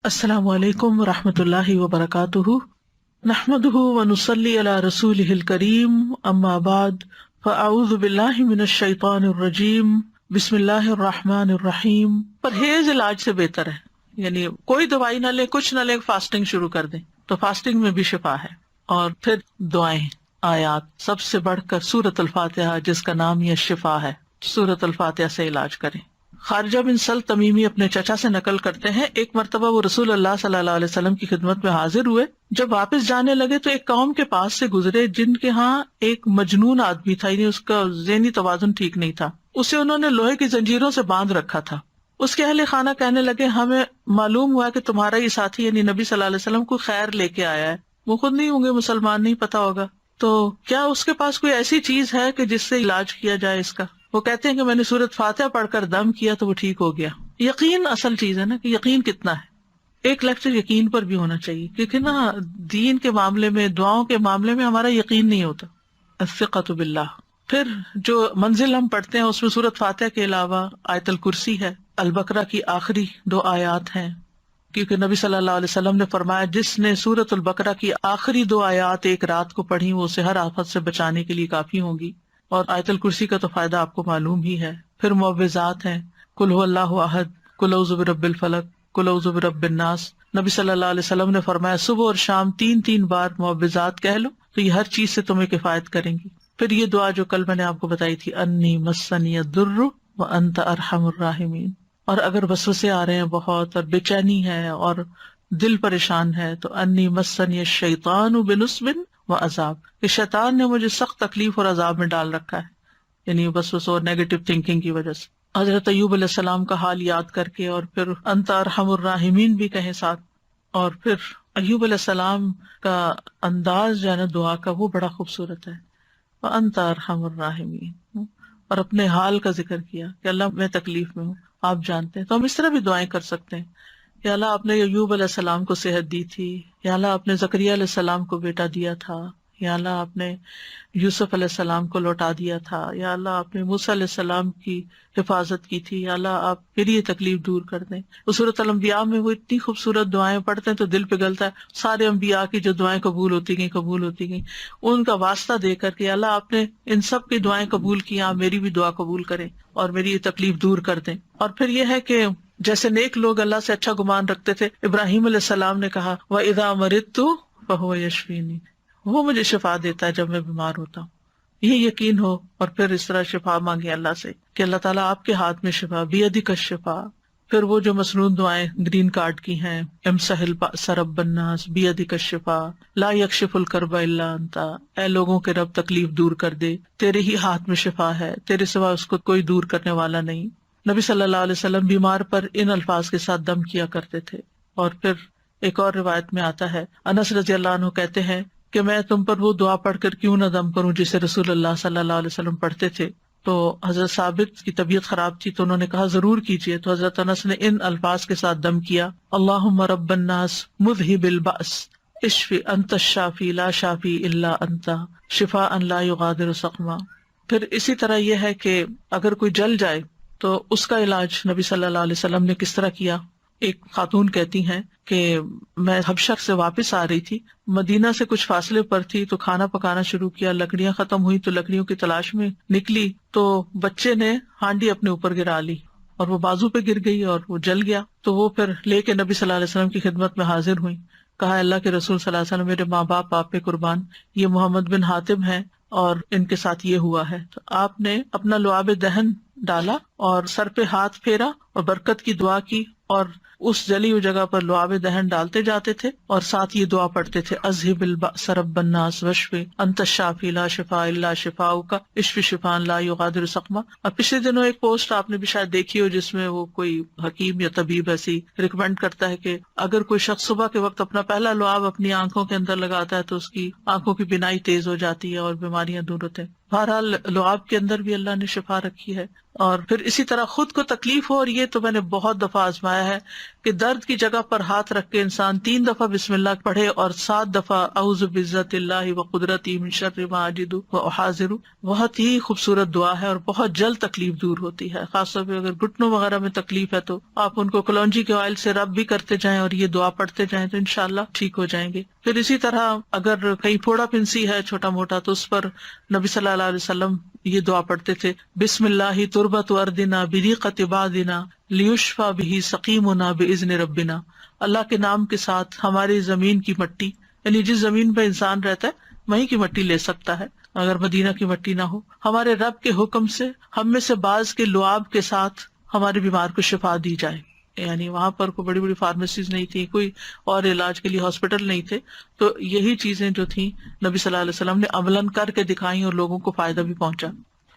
السلام علیکم ورحمۃ اللہ وبرکاتہ، نحمدہ ونصلی علی رسولہ الکریم، اما بعد فاعوذ باللہ من الشیطان الرجیم، بسم اللہ الرحمن الرحیم۔ پرہیز علاج سے بہتر ہے، یعنی کوئی دوائی نہ لے، کچھ نہ لے، فاسٹنگ شروع کر دیں تو فاسٹنگ میں بھی شفا ہے۔ اور پھر دعائیں، آیات، سب سے بڑھ کر سورۃ الفاتحہ جس کا نام یہ شفا ہے، سورۃ الفاتحہ سے علاج کریں۔ خارجہ بن سل تمیمی اپنے چچا سے نقل کرتے ہیں، ایک مرتبہ وہ رسول اللہ صلی اللہ علیہ وسلم کی خدمت میں حاضر ہوئے۔ جب واپس جانے لگے تو ایک قوم کے پاس سے گزرے جن کے ہاں ایک مجنون آدمی تھا، یعنی اس کا ذہنی توازن ٹھیک نہیں تھا۔ اسے انہوں نے لوہے کی زنجیروں سے باندھ رکھا تھا۔ اس کے اہل خانہ کہنے لگے، ہمیں معلوم ہوا کہ تمہارا یہ ساتھی یعنی نبی صلی اللہ علیہ وسلم کو خیر لے کے آیا ہے، وہ خود نہیں ہوں گے مسلمان، نہیں پتا ہوگا، تو کیا اس کے پاس کوئی ایسی چیز ہے کہ جس سے علاج کیا جائے اس کا؟ وہ کہتے ہیں کہ میں نے سورۃ فاتحہ پڑھ کر دم کیا تو وہ ٹھیک ہو گیا۔ یقین اصل چیز ہے نا، کہ یقین کتنا ہے۔ ایک لیکچر یقین پر بھی ہونا چاہیے، کیونکہ نا دین کے معاملے میں، دعاؤں کے معاملے میں ہمارا یقین نہیں ہوتا۔ الثقۃ باللہ۔ پھر جو منزل ہم پڑھتے ہیں اس میں سورۃ فاتحہ کے علاوہ آیت الکرسی ہے، البقرہ کی آخری 2 آیات ہیں، کیونکہ نبی صلی اللہ علیہ وسلم نے فرمایا جس نے سورۃ البقرہ کی آخری 2 آیات ایک رات کو پڑھی وہ اسے ہر آفت سے بچانے کے لیے کافی ہوں گی۔ اور آیت الکرسی کا تو فائدہ آپ کو معلوم ہی ہے۔ پھر معوذات ہیں، قل هو اللہ احد، قل اعوذ برب الفلق، قل اعوذ برب الناس۔ نبی صلی اللہ علیہ وسلم نے فرمایا صبح اور شام 3 بار معوذات کہہ لو تو یہ ہر چیز سے تمہیں کفایت کریں گی۔ پھر یہ دعا جو کل میں نے آپ کو بتائی تھی، انی مسنی الضر وانت ارحم الراحمین۔ اور اگر وسوسے آ رہے ہیں بہت اور بے چینی ہے اور دل پریشان ہے تو انی مسنی الشیطان بنصب وعذاب، کہ شیطان نے مجھے سخت تکلیف اور عذاب میں ڈال رکھا ہے، یعنی وسوسوں اور نیگیٹو تھنکنگ کی وجہ سے۔ حضرت ایوب علیہ السلام کا حال یاد کر کے اور پھر انت ارحم الراحمین بھی کہیں ساتھ۔ اور پھر ایوب علیہ السلام کا انداز جو ہے نا دعا کا، وہ بڑا خوبصورت ہے، وانت ارحم الراحمین، اور اپنے حال کا ذکر کیا کہ اللہ میں تکلیف میں ہوں، آپ جانتے ہیں۔ تو ہم اس طرح بھی دعائیں کر سکتے ہیں، یا اللہ آپ نے ایوب علیہ السلام کو صحت دی تھی، یا اللہ آپ نے زکریا علیہ السلام کو بیٹا دیا تھا، یا اللہ آپ نے یوسف علیہ السلام کو لوٹا دیا تھا، یا اللہ آپ نے موسیٰ علیہ السلام کی حفاظت کی تھی، یا اللہ آپ پھر یہ تکلیف دور کر دیں۔ سورۃ الانبیاء میں وہ اتنی خوبصورت دعائیں پڑھتے ہیں تو دل پگھلتا ہے، سارے انبیاء کی جو دعائیں قبول ہوتی گئیں ان کا واسطہ دے کر کے اللہ آپ نے ان سب کی دعائیں قبول کی، آپ میری بھی دعا قبول کریں اور میری یہ تکلیف دور کر دیں۔ اور پھر یہ ہے کہ جیسے نیک لوگ اللہ سے اچھا گمان رکھتے تھے، ابراہیم علیہ السلام نے کہا وَإِذَا مَرِضْتُ فَهُوَ يَشْفِينِ، وہ مجھے شفا دیتا ہے جب میں بیمار ہوتا ہوں۔ یہ یقین ہو اور پھر اس طرح شفا مانگے اللہ سے کہ اللہ تعالیٰ آپ کے ہاتھ میں شفا، بیدک الشفا۔ پھر وہ جو مسنون دعائیں گرین کارڈ کی ہیں، امسح البأس رب الناس بیدک الشفا، لا یکشف الکرب الا انت، اے لوگوں کے رب تکلیف دور کر دے، تیرے ہی ہاتھ میں شفا ہے، تیرے سوا اس کو کوئی دور کرنے والا نہیں۔ نبی صلی اللہ علیہ وسلم بیمار پر ان الفاظ کے ساتھ دم کیا کرتے تھے۔ اور پھر ایک اور روایت میں آتا ہے، انس رضی اللہ عنہ کہتے ہیں کہ میں تم پر وہ دعا پڑھ کر کیوں نہ دم کروں جسے رسول اللہ صلی اللہ علیہ وسلم پڑھتے تھے۔ تو حضرت ثابت کی طبیعت خراب تھی تو انہوں نے کہا ضرور کیجیے، تو حضرت انس نے ان الفاظ کے ساتھ دم کیا، اللہم رب الناس مذہب البأس اشفی انت الشافی لا شافی الا انت شفاء لا یغادر سقما۔ پھر اسی طرح یہ ہے کہ اگر کوئی جل جائے تو اس کا علاج نبی صلی اللہ علیہ وسلم نے کس طرح کیا۔ ایک خاتون کہتی ہیں کہ میں حبشہ سے واپس آ رہی تھی، مدینہ سے کچھ فاصلے پر تھی، تو کھانا پکانا شروع کیا، لکڑیاں ختم ہوئی تو لکڑیوں کی تلاش میں نکلی تو بچے نے ہانڈی اپنے اوپر گرا لی اور وہ بازو پہ گر گئی اور وہ جل گیا۔ تو وہ پھر لے کے نبی صلی اللہ علیہ وسلم کی خدمت میں حاضر ہوئی، کہا اللہ کے رسول صلی اللہ علیہ وسلم، میرے ماں باپ آپ پہ قربان، یہ محمد بن حاتم ہیں اور ان کے ساتھ یہ ہوا ہے۔ تو آپ نے اپنا لعاب دہن ڈالا اور سر پہ ہاتھ پھیرا اور برکت کی دعا کی، اور اس جلی ہوئی جگہ پر لعاب دہن ڈالتے جاتے تھے اور ساتھ یہ دعا پڑھتے تھے، اذہب البأس رب الناس واشفی انت الشافی لا شفاء الا شفاؤک اشفی شفاء لا یغادر سقما۔ اور پچھلے دنوں ایک پوسٹ آپ نے بھی شاید دیکھی ہو جس میں وہ کوئی حکیم یا طبیب ایسی ریکمینڈ کرتا ہے کہ اگر کوئی شخص صبح کے وقت اپنا پہلا لعاب اپنی آنکھوں کے اندر لگاتا ہے تو اس کی آنکھوں کی بینائی تیز ہو جاتی ہے اور بیماریاں دور ہوتے ہیں۔ بہرحال لعاب کے اندر بھی اللہ نے شفا رکھی ہے۔ اور پھر اسی طرح خود کو تکلیف ہو، اور یہ تو میں نے بہت دفعہ آزمایا ہے کہ درد کی جگہ پر ہاتھ رکھ کے انسان 3 دفعہ بسم اللہ پڑھے اور 7 دفعہ اعوذ بعزت اللہ وقدرتی من شر ما اجد واحاذر. بہت ہی خوبصورت دعا ہے اور بہت جلد تکلیف دور ہوتی ہے. خاص طور پہ اگر گھٹنوں وغیرہ میں تکلیف ہے تو آپ ان کو کلونجی کے آئل سے رب بھی کرتے جائیں اور یہ دعا پڑھتے جائیں تو انشاءاللہ ٹھیک ہو جائیں گے. پھر اسی طرح اگر کہیں پھوڑا پھنسی ہے چھوٹا موٹا تو اس پر نبی صلی اللہ علیہ وسلم یہ دعا پڑھتے تھے، بسم اللہ تربت اردنا بریقت بعدنا لیشفی بہ سقیمنا باذن ربنا. اللہ کے نام کے ساتھ ہماری زمین کی مٹی، یعنی جس زمین پہ انسان رہتا ہے وہیں کی مٹی لے سکتا ہے اگر مدینہ کی مٹی نہ ہو. ہمارے رب کے حکم سے ہم میں سے بعض کے لعاب کے ساتھ ہمارے بیمار کو شفا دی جائے. یعنی وہاں پر کوئی بڑی بڑی فارمیسیز نہیں تھی، کوئی اور علاج کے لیے ہاسپٹل نہیں تھے، تو یہی چیزیں جو تھیں نبی صلی اللہ علیہ وسلم نے عملاً کر کے دکھائیں اور لوگوں کو فائدہ بھی پہنچا.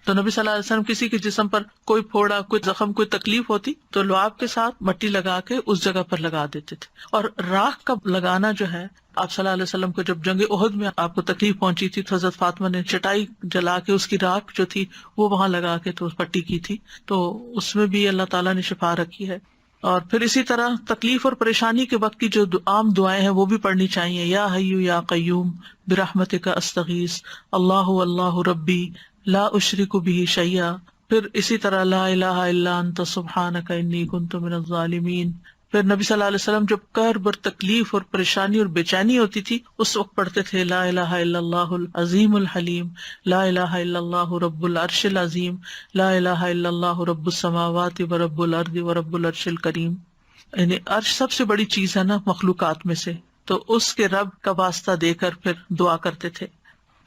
تو نبی صلی اللہ علیہ وسلم کسی کے جسم پر کوئی پھوڑا، کوئی زخم، کوئی تکلیف ہوتی تو لعاب کے ساتھ مٹی لگا کے اس جگہ پر لگا دیتے تھے. اور راکھ کا لگانا جو ہے، آپ صلی اللہ علیہ وسلم کو جب جنگ احد میں آپ کو تکلیف پہنچی تھی تو حضرت فاطمہ نے چٹائی جلا کے اس کی راکھ جو تھی وہ وہاں لگا کے تو پٹی کی تھی، تو اس میں بھی اللہ تعالیٰ نے شفا رکھی ہے. اور پھر اسی طرح تکلیف اور پریشانی کے وقت کی جو عام دعائیں ہیں وہ بھی پڑھنی چاہیے. یا حی یا قیوم برحمتک استغیث اللہ اللہ ربی لا اشرک بہ شیئا. پھر اسی طرح لا الہ الا انت سبحانک انی کنت من الظالمین. پھر نبی صلی اللہ علیہ وسلم جب کرب اور تکلیف اور پریشانی اور بے چینی ہوتی تھی اس وقت پڑھتے تھے لا الہ الا اللہ العظیم الحلیم، لا الہ الا اللہ رب العرش العظیم، لا الہ الا اللہ رب السماوات ورب الارض ورب العرش الکریم. یعنی عرش سب سے بڑی چیز ہے نا مخلوقات میں سے، تو اس کے رب کا واسطہ دے کر پھر دعا کرتے تھے.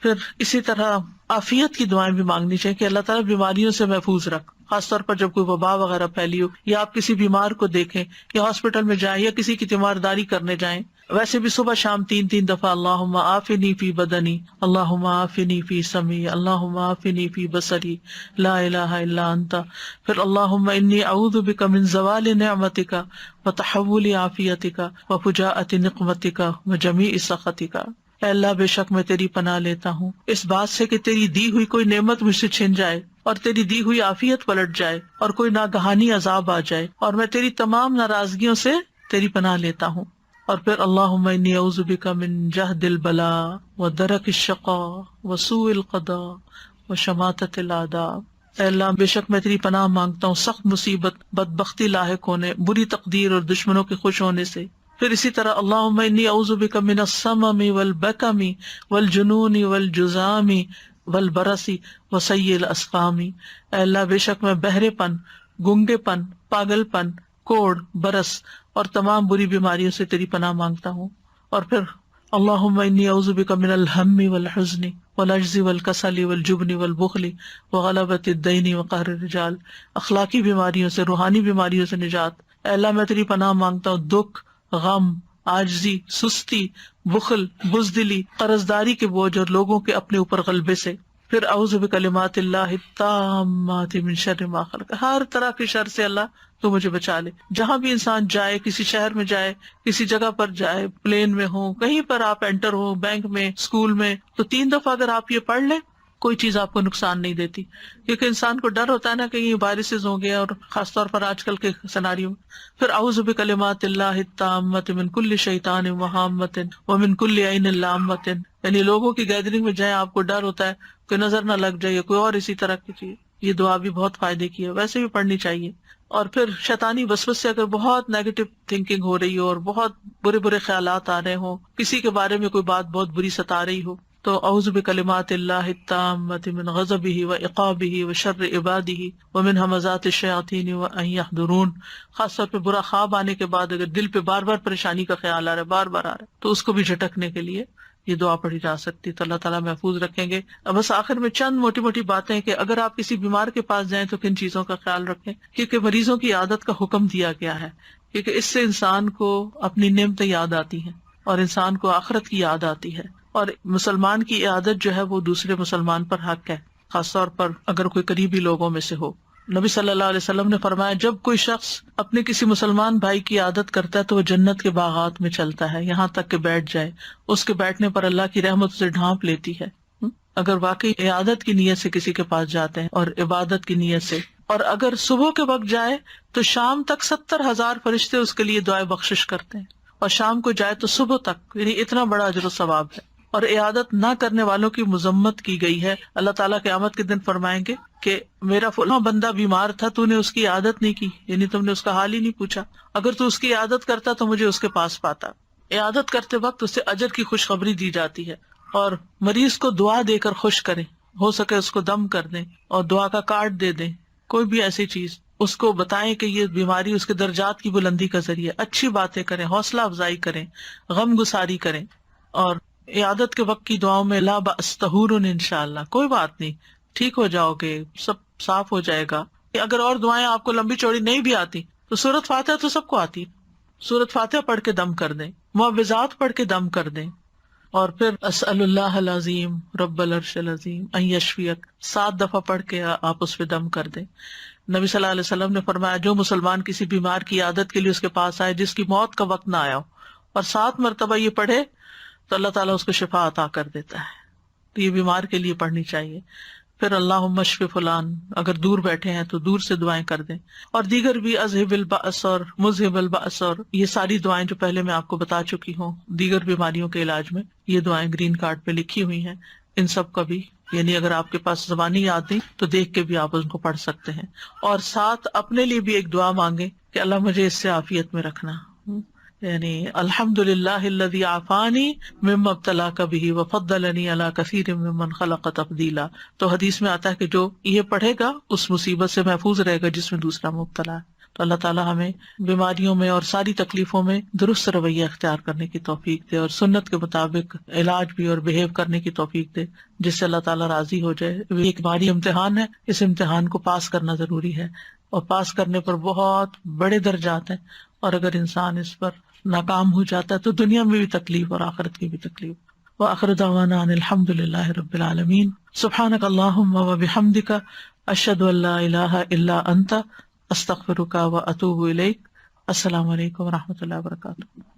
پھر اسی طرح عافیت کی دعائیں بھی مانگنی چاہیے کہ اللہ تعالیٰ بیماریوں سے محفوظ رکھ، خاص طور پر جب کوئی وبا وغیرہ پھیلی ہو یا آپ کسی بیمار کو دیکھیں یا ہاسپٹل میں جائیں یا کسی کی تیمارداری کرنے جائیں. ویسے بھی صبح شام 3 دفعہ اللہم عافنی فی بدنی، اللہم عافنی فی سمعی، اللہم عافنی فی بصری، لا الہ الا انت. پھر اللہم انی اعوذ بک من زوال نعمتک وتحول عافیتک وفجاءۃ نقمتک وجمیع سخطک. اے اللہ بے شک میں تیری پناہ لیتا ہوں اس بات سے کہ تیری دی ہوئی کوئی نعمت مجھ سے چھن جائے اور تیری دی ہوئی عافیت پلٹ جائے اور کوئی ناگہانی عذاب آ جائے، اور میں تیری تمام ناراضگیوں سے تیری پناہ لیتا ہوں. اور پھر اللہم انی اعوذ بک من جہد البلاء ودرک الشقاء وسوء القضاء وشماتۃ الاعداء. اے اللہ بے شک میں تیری پناہ مانگتا ہوں سخت مصیبت، بدبختی لاحق ہونے، بری تقدیر اور دشمنوں کے خوش ہونے سے. پھر اسی طرح اللہم انی اعوذ بک من السمم والبکم والجنون والجذام والبرص وسیء الاسقام. اے اللہ بے شک میں بہرے پن، گنگے پن، پاگل پن، کوڑ، برس اور تمام بری بیماریوں سے تیری پناہ مانگتا ہوں. اور پھر اللہم انی اعوذ بک من الہم والحزن والعجز والکسل والجبن والبخل وغلبۃ الدین وقہر الرجال. اخلاقی بیماریوں سے، روحانی بیماریوں سے نجات. اے اللہ میں تیری پناہ مانگتا ہوں دکھ، غم، عاجزی، سستی، بخل، بزدلی، قرضداری کے بوجھ اور لوگوں کے اپنے اوپر غلبے سے. پھر اعوذ بکلمات اللہ التامات من شر ما خلق. ہر طرح کے شر سے اللہ تو مجھے بچا لے. جہاں بھی انسان جائے، کسی شہر میں جائے، کسی جگہ پر جائے، پلین میں ہو، کہیں پر آپ انٹر ہو، بینک میں، اسکول میں، تو 3 دفعہ اگر آپ یہ پڑھ لیں کوئی چیز آپ کو نقصان نہیں دیتی. کیونکہ انسان کو ڈر ہوتا ہے نا کہ یہ وائرسز ہوں گے، اور خاص طور پر آج کل کے سیناریو میں. پھر اعوذ بکلمات اللہ التامات من کل شیطان وہامۃ ومن کل عین لامۃ. یعنی لوگوں کی گیدرنگ میں جائیں، آپ کو ڈر ہوتا ہے کہ نظر نہ لگ جائے کوئی اور اسی طرح کی چیز. یہ دعا بھی بہت فائدے کی ہے، ویسے بھی پڑھنی چاہیے. اور پھر شیطانی وسوسے سے اگر بہت نیگیٹو تھنکنگ ہو رہی ہو اور بہت برے برے خیالات آ رہے ہوں، کسی کے بارے میں کوئی بات بہت بری ستا رہی ہو، تو اعوذ بکلمات اللہ التامات من غضبہ وعقابہ وشر عبادہ ومن ہمزات الشیاطین وان یحضرون. خاص طور پہ برا خواب آنے کے بعد اگر دل پہ بار بار پریشانی کا خیال آ رہا ہے، بار بار آ رہا ہے، تو اس کو بھی جھٹکنے کے لیے یہ دعا پڑھی جا سکتی. تو اللہ تعالیٰ محفوظ رکھیں گے. بس آخر میں چند موٹی موٹی باتیں کہ اگر آپ کسی بیمار کے پاس جائیں تو کن چیزوں کا خیال رکھیں، کیونکہ مریضوں کی عادت کا حکم دیا گیا ہے، کیونکہ اس سے انسان کو اپنی نعمتیں یاد آتی ہیں اور انسان کو آخرت کی یاد آتی ہے. اور مسلمان کی عادت جو ہے وہ دوسرے مسلمان پر حق ہے، خاص طور پر اگر کوئی قریبی لوگوں میں سے ہو. نبی صلی اللہ علیہ وسلم نے فرمایا جب کوئی شخص اپنے کسی مسلمان بھائی کی عادت کرتا ہے تو وہ جنت کے باغات میں چلتا ہے یہاں تک کہ بیٹھ جائے، اس کے بیٹھنے پر اللہ کی رحمت اسے ڈھانپ لیتی ہے. اگر واقعی عیادت کی نیت سے کسی کے پاس جاتے ہیں اور عبادت کی نیت سے، اور اگر صبح کے وقت جائے تو شام تک 70,000 فرشتے اس کے لیے دعائیں بخشش کرتے ہیں، اور شام کو جائے تو صبح تک، یعنی اتنا بڑا اجر و ثواب ہے۔ اور عیادت نہ کرنے والوں کی مذمت کی گئی ہے۔ اللہ تعالیٰ قیامت کے دن فرمائیں گے کہ میرا فلاں بندہ بیمار تھا، تو نے اس کی عیادت نہیں کی، یعنی تم نے اس کا حال ہی نہیں پوچھا، اگر تو اس کی عیادت کرتا تو مجھے اس کے پاس پاتا۔ عیادت کرتے وقت اسے اجر کی خوشخبری دی جاتی ہے، اور مریض کو دعا دے کر خوش کریں، ہو سکے اس کو دم کر دیں اور دعا کا کارڈ دے دیں، کوئی بھی ایسی چیز اس کو بتائیں کہ یہ بیماری اس کے درجات کی بلندی کا ذریعہ، اچھی باتیں کریں، حوصلہ افزائی کریں، غم گساری کریں۔ اور عیادت کے وقت کی دعاؤں میں لا بأس طہور انشاءاللہ، کوئی بات نہیں، ٹھیک ہو جاؤ گے، سب صاف ہو جائے گا۔ اگر اور دعائیں آپ کو لمبی چوڑی نہیں بھی آتی تو سورۃ فاتحہ تو سب کو آتی، سورۃ فاتحہ پڑھ کے دم کر دیں، معوذات پڑھ کے دم کر دیں، اور پھر اسأل اللہ العظیم رب العرش العظیم ان یشفیک 7 دفعہ پڑھ کے آپ اس پہ دم کر دیں۔ نبی صلی اللہ علیہ وسلم نے فرمایا جو مسلمان کسی بیمار کی عیادت کے لیے اس کے پاس آئے جس کی موت کا وقت نہ آیا ہو، اور 7 مرتبہ یہ پڑھے تو اللہ تعالیٰ اس کو شفا عطا کر دیتا ہے۔ تو یہ بیمار کے لیے پڑھنی چاہیے۔ پھر اللہم اشف فلان، اگر دور بیٹھے ہیں تو دور سے دعائیں کر دیں، اور دیگر بھی اذہب البأس اور مذہب البأس، اور یہ ساری دعائیں جو پہلے میں آپ کو بتا چکی ہوں دیگر بیماریوں کے علاج میں، یہ دعائیں گرین کارڈ پہ لکھی ہوئی ہیں، ان سب کا بھی، یعنی اگر آپ کے پاس زبانی یاد نہیں تو دیکھ کے بھی آپ ان کو پڑھ سکتے ہیں۔ اور ساتھ اپنے لیے بھی ایک دعا مانگیں کہ اللہ مجھے اس سے عافیت میں رکھنا، یعنی الحمدللہ الذی عافانی مما ابتلاک بہ وفضلنی علی کثیر ممن خلق تفضیلا۔ تو حدیث میں آتا ہے کہ جو یہ پڑھے گا اس مصیبت سے محفوظ رہے گا جس میں دوسرا مبتلا ہے۔ تو اللہ تعالیٰ ہمیں بیماریوں میں اور ساری تکلیفوں میں درست رویہ اختیار کرنے کی توفیق دے، اور سنت کے مطابق علاج بھی اور بہیو کرنے کی توفیق دے جس سے اللہ تعالیٰ راضی ہو جائے۔ یہ ایک بھاری امتحان ہے، اس امتحان کو پاس کرنا ضروری ہے، اور پاس کرنے پر بہت بڑے درجات ہیں، اور اگر انسان اس پر ناکام ہو جاتا ہے تو دنیا میں بھی تکلیف اور آخرت کی بھی تکلیف۔ وآخر دعوانا ان الحمد للہ رب العالمین۔ سبحانک اللہم وبحمدک، اشہد ان لا الہ الا انت، استغفرک واتوب الیک۔ السلام علیکم ورحمۃ اللہ وبرکاتہ۔